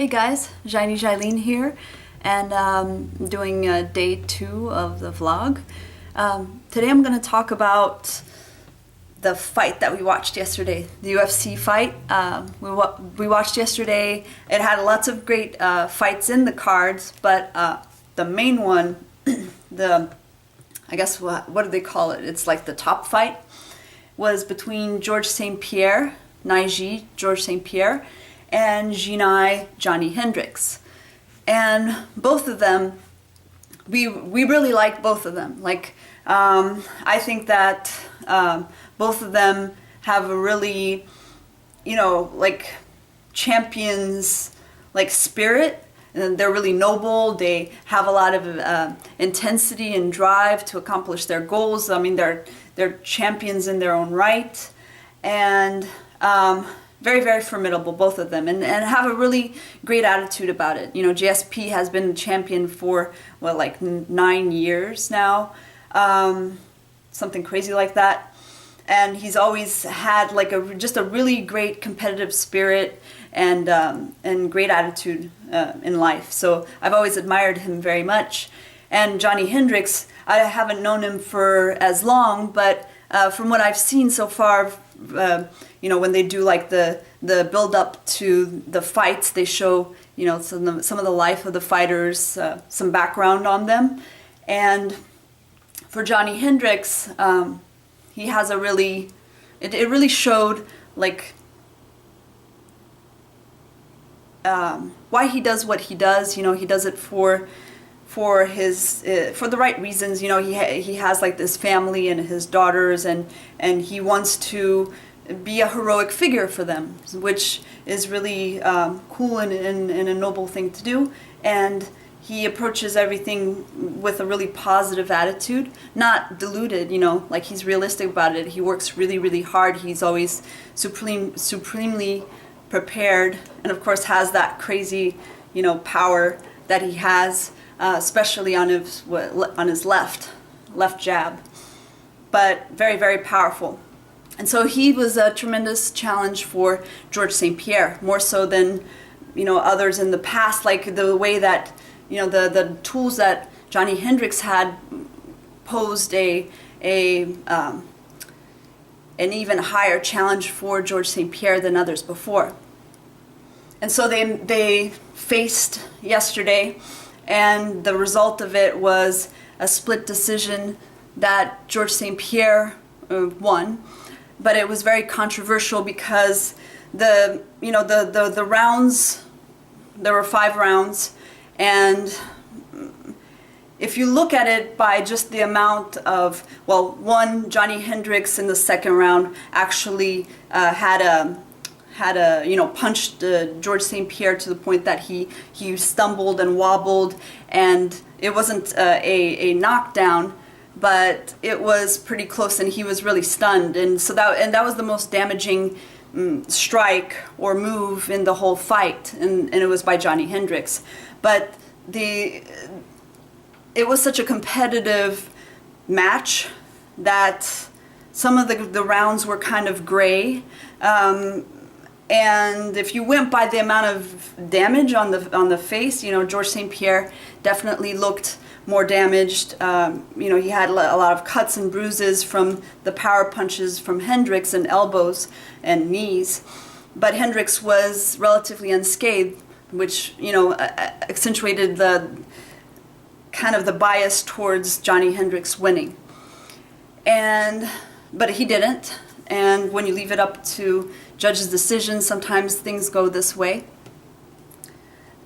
Hey guys, Xyy'nai here, and doing day 2 of the vlog. Today I'm going to talk about the fight that we watched yesterday, the UFC fight. We watched yesterday. It had lots of great fights in the cards, but the main one, I guess what do they call it? It's like the top fight, was between George St. Pierre, George St. Pierre, and Xyy'nai, Hendricks. And both of them, we really like both of them. I think that both of them have a really, champions spirit. And they're really noble. They have a lot of intensity and drive to accomplish their goals. I mean, they're champions in their own right, and very, very formidable, both of them, and have a really great attitude about it. You know, GSP has been champion for, 9 years now, something crazy like that. And he's always had just a really great competitive spirit and great attitude in life. So I've always admired him very much. And Hendricks, I haven't known him for as long, but from what I've seen so far, when they do the build up to the fights, they show some of the life of the fighters, some background on them. And for Hendricks, he has a really, it really showed why he does what he does. He does it for the right reasons. He has this family and his daughters, and he wants to be a heroic figure for them, which is really cool and a noble thing to do. And he approaches everything with a really positive attitude, not deluded, he's realistic about it. He works really, really hard. He's always supremely prepared, and of course has that crazy, power that he has, especially on his left jab, but very, very powerful. And so he was a tremendous challenge for George St. Pierre, more so than others in the past, the way that the tools that Hendricks had posed an even higher challenge for George St. Pierre than others before. And so they faced yesterday, and the result of it was a split decision that George St. Pierre won. But it was very controversial because the rounds, there were 5 rounds, and if you look at it by just the amount of, Hendricks in the second round actually punched George St. Pierre to the point that he stumbled and wobbled, and it wasn't a knockdown, but it was pretty close, and he was really stunned, and so that was the most damaging strike or move in the whole fight, and it was by Hendricks. But it was such a competitive match that some of the rounds were kind of gray, and if you went by the amount of damage on the face, George St. Pierre definitely looked more damaged. He had a lot of cuts and bruises from the power punches from Hendricks, and elbows and knees. But Hendricks was relatively unscathed, which accentuated the kind of the bias towards Hendricks winning. But he didn't. And when you leave it up to judges' decisions, sometimes things go this way.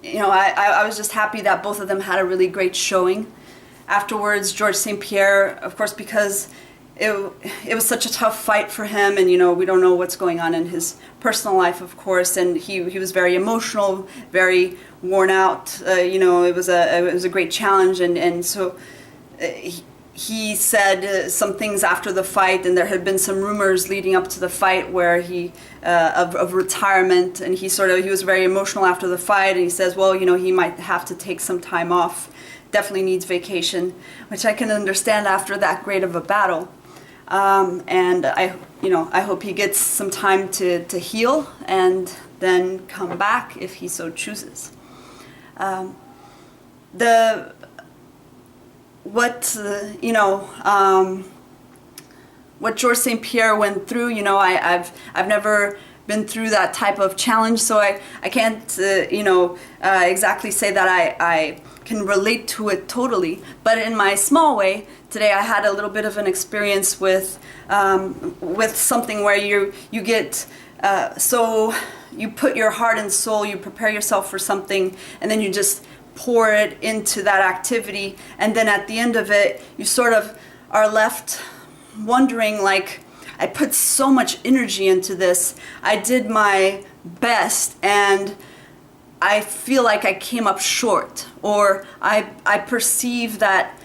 I was just happy that both of them had a really great showing. Afterwards, George St. Pierre, of course, because it was such a tough fight for him, and we don't know what's going on in his personal life, of course, and he was very emotional, very worn out. It was a great challenge, and so he said some things after the fight, and there had been some rumors leading up to the fight where of retirement, and he was very emotional after the fight, and he says, he might have to take some time off, definitely needs vacation, which I can understand after that great of a battle. And I hope he gets some time to heal and then come back if he so chooses. What George St. Pierre went through, I've never been through that type of challenge, so I can't exactly say that I can relate to it totally. But in my small way, today I had a little bit of an experience with something where you get so you put your heart and soul, you prepare yourself for something, and then you just pour it into that activity, and then at the end of it, you sort of are left wondering, like, I put so much energy into this, I did my best, and I feel like I came up short, or I perceive that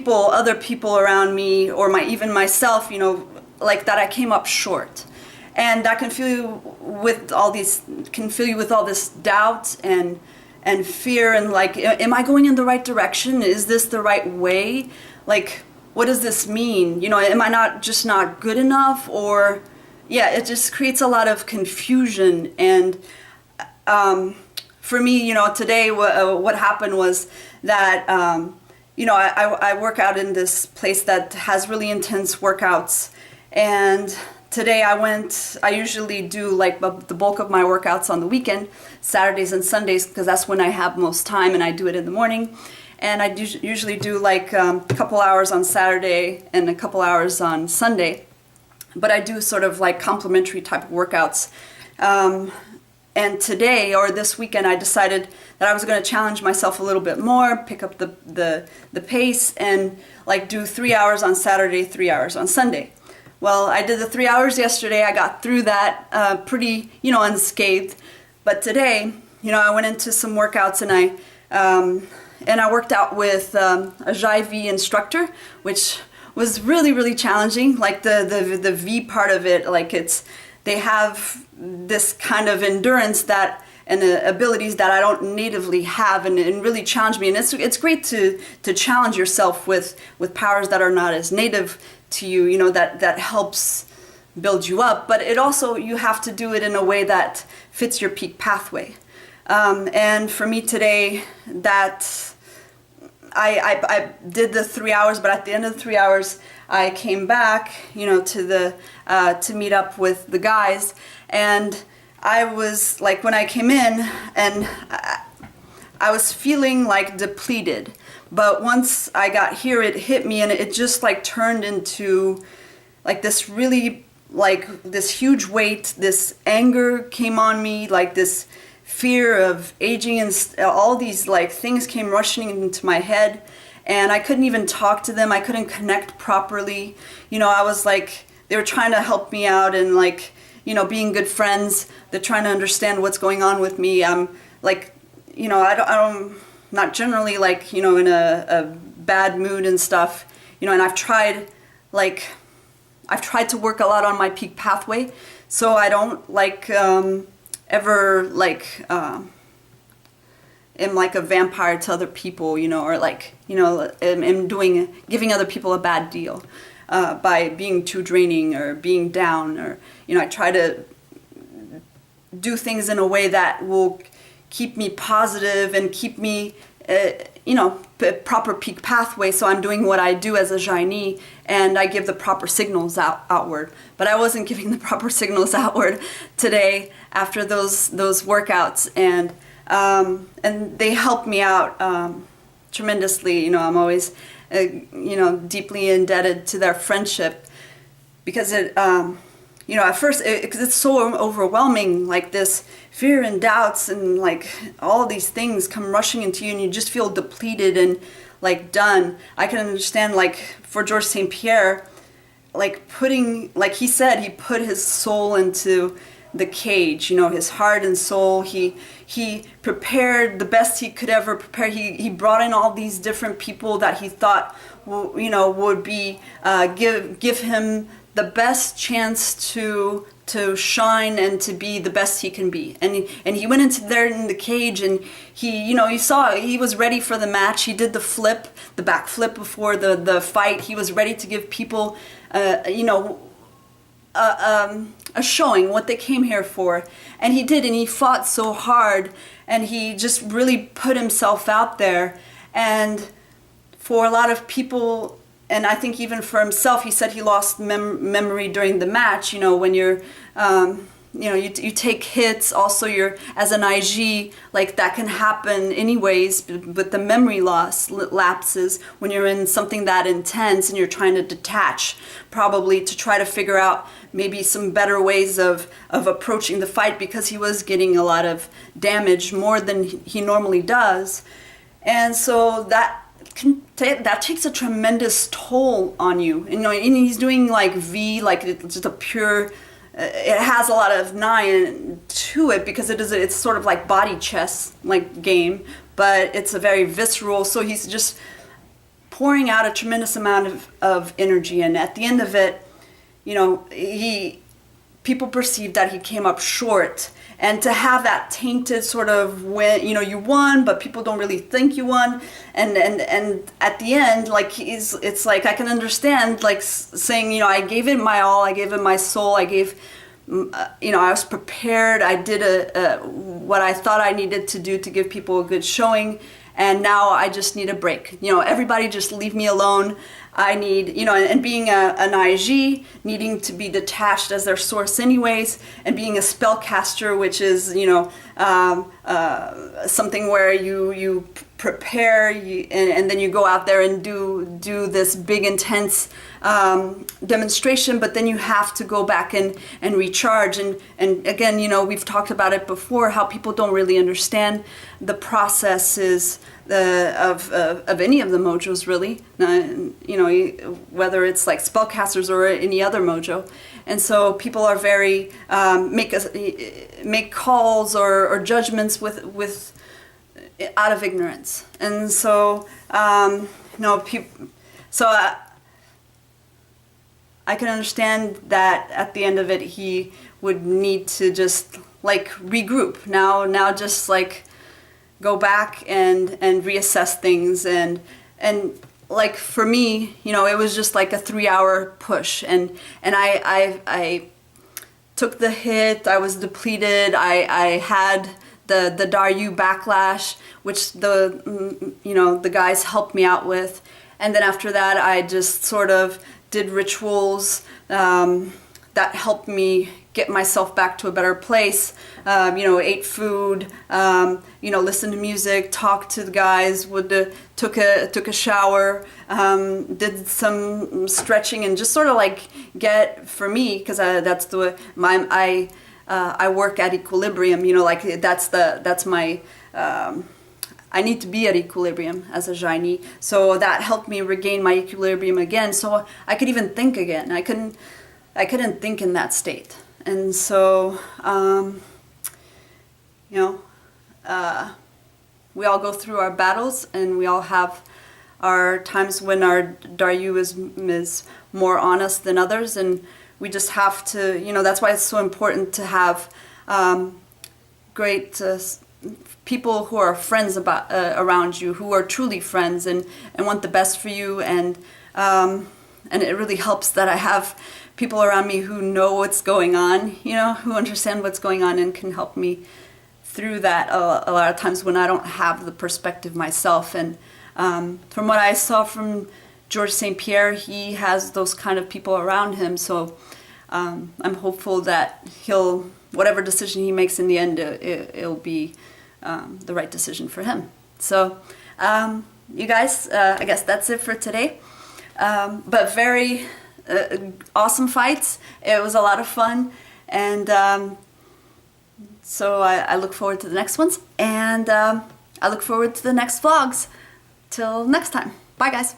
other people around me, or even myself, like that I came up short. And that can fill you with all this doubt and fear, and like, am I going in the right direction? Is this the right way? Like, what does this mean? Am I not good enough? Or, yeah, it just creates a lot of confusion. And for me, today what happened was that, I work out in this place that has really intense workouts. And today I usually do like the bulk of my workouts on the weekend, Saturdays and Sundays, because that's when I have most time, and I do it in the morning. And I usually do like a couple hours on Saturday and a couple hours on Sunday. But I do sort of like complementary type of workouts. And today, or this weekend, I decided that I was going to challenge myself a little bit more, pick up the pace, and like do 3 hours on Saturday, 3 hours on Sunday. Well, I did the 3 hours yesterday. I got through that pretty, unscathed. But today, I went into some workouts, and I worked out with a Xyy'nai instructor, which was really, really challenging. Like the V part of it, like they have this kind of endurance and abilities that I don't natively have, and really challenge me. And it's great to challenge yourself with powers that are not as native to you, that helps build you up. But it also, you have to do it in a way that fits your peak pathway. And for me today, that I did the 3 hours, but at the end of the 3 hours, I came back, to meet up with the guys, and I was like, when I came in, and I was feeling like depleted, but once I got here, it hit me, and it just like turned into like this really, like this huge weight, this anger came on me, like this fear of aging, and all these like things came rushing into my head, and I couldn't even talk to them. I couldn't connect properly. I was like, they were trying to help me out, and like, being good friends. They're trying to understand what's going on with me. I'm like, I'm not generally like, in a bad mood and stuff, and I've tried to work a lot on my peak pathway, so I don't like, ever like am like a vampire to other people, or like, am giving other people a bad deal by being too draining or being down, or I try to do things in a way that will keep me positive and keep me proper peak pathway. So I'm doing what I do as a Xyy'nai, and I give the proper signals outward. But I wasn't giving the proper signals outward today after those workouts, and they helped me out tremendously. I'm always deeply indebted to their friendship, because it at first, because it's so overwhelming, like this fear and doubts and like all these things come rushing into you, and you just feel depleted and like done. I can understand, like for George St. Pierre, like he said, he put his soul into the cage, his heart and soul. He prepared the best he could ever prepare. He brought in all these different people that he thought would be give him the best chance to shine and to be the best he can be. And he went into there in the cage, and you saw he was ready for the match. He did the back flip before the fight. He was ready to give people a showing, what they came here for. And he did, and he fought so hard, and he just really put himself out there. And for a lot of people, and I think even for himself, he said he lost memory during the match. When you're, you take hits. Also, you're as an IG, like that can happen anyways. But the memory loss lapses when you're in something that intense and you're trying to detach, probably to try to figure out maybe some better ways of approaching the fight, because he was getting a lot of damage, more than he normally does. And so that takes a tremendous toll on you. And he's doing like V, like it's just a pure. It has a lot of Xyy'nai to it, because it's sort of like body chess like game, but it's a very visceral. So he's just pouring out a tremendous amount of energy, and at the end of it, people perceived that he came up short. And to have that tainted sort of win, you won, but people don't really think you won. And at the end, like it's like I can understand like saying, I gave it my all, I gave it my soul, I gave, I was prepared, I did what I thought I needed to do to give people a good showing, and now I just need a break. Everybody just leave me alone. I need, and being an IG, needing to be detached as their source anyways, and being a spellcaster, which is, something where you prepare and then you go out there and do this big intense demonstration, but then you have to go back and recharge. And again, we've talked about it before, how people don't really understand the processes of any of the mojos, really, whether it's like spellcasters or any other mojo. And so people are very make calls or judgments with out of ignorance. And so people, so I can understand that at the end of it he would need to just like regroup now just like go back and reassess things, and like for me, it was just like a 3-hour push, and I took the hit, I was depleted, I had the Daryu backlash, which the guys helped me out with, and then after that I just sort of did rituals that helped me get myself back to a better place. Ate food, listened to music, talked to the guys, took a shower, did some stretching, and just sort of like for me, because that's the way I work at equilibrium. That's my. I need to be at equilibrium as a Xyy'nai, so that helped me regain my equilibrium again, so I could even think again. I couldn't think in that state. And so, we all go through our battles, and we all have our times when our Daryu is more honest than others, and we just have to, that's why it's so important to have great people who are friends around you, who are truly friends and want the best for you, and it really helps that I have people around me who know what's going on, who understand what's going on and can help me through that a lot of times when I don't have the perspective myself. And from what I saw from George St. Pierre, he has those kind of people around him, so I'm hopeful that whatever decision he makes in the end, it'll be the right decision for him. So you guys, I guess that's it for today, but very awesome fights. It was a lot of fun, and so I look forward to the next ones, and I look forward to the next vlogs. Till next time. Bye guys.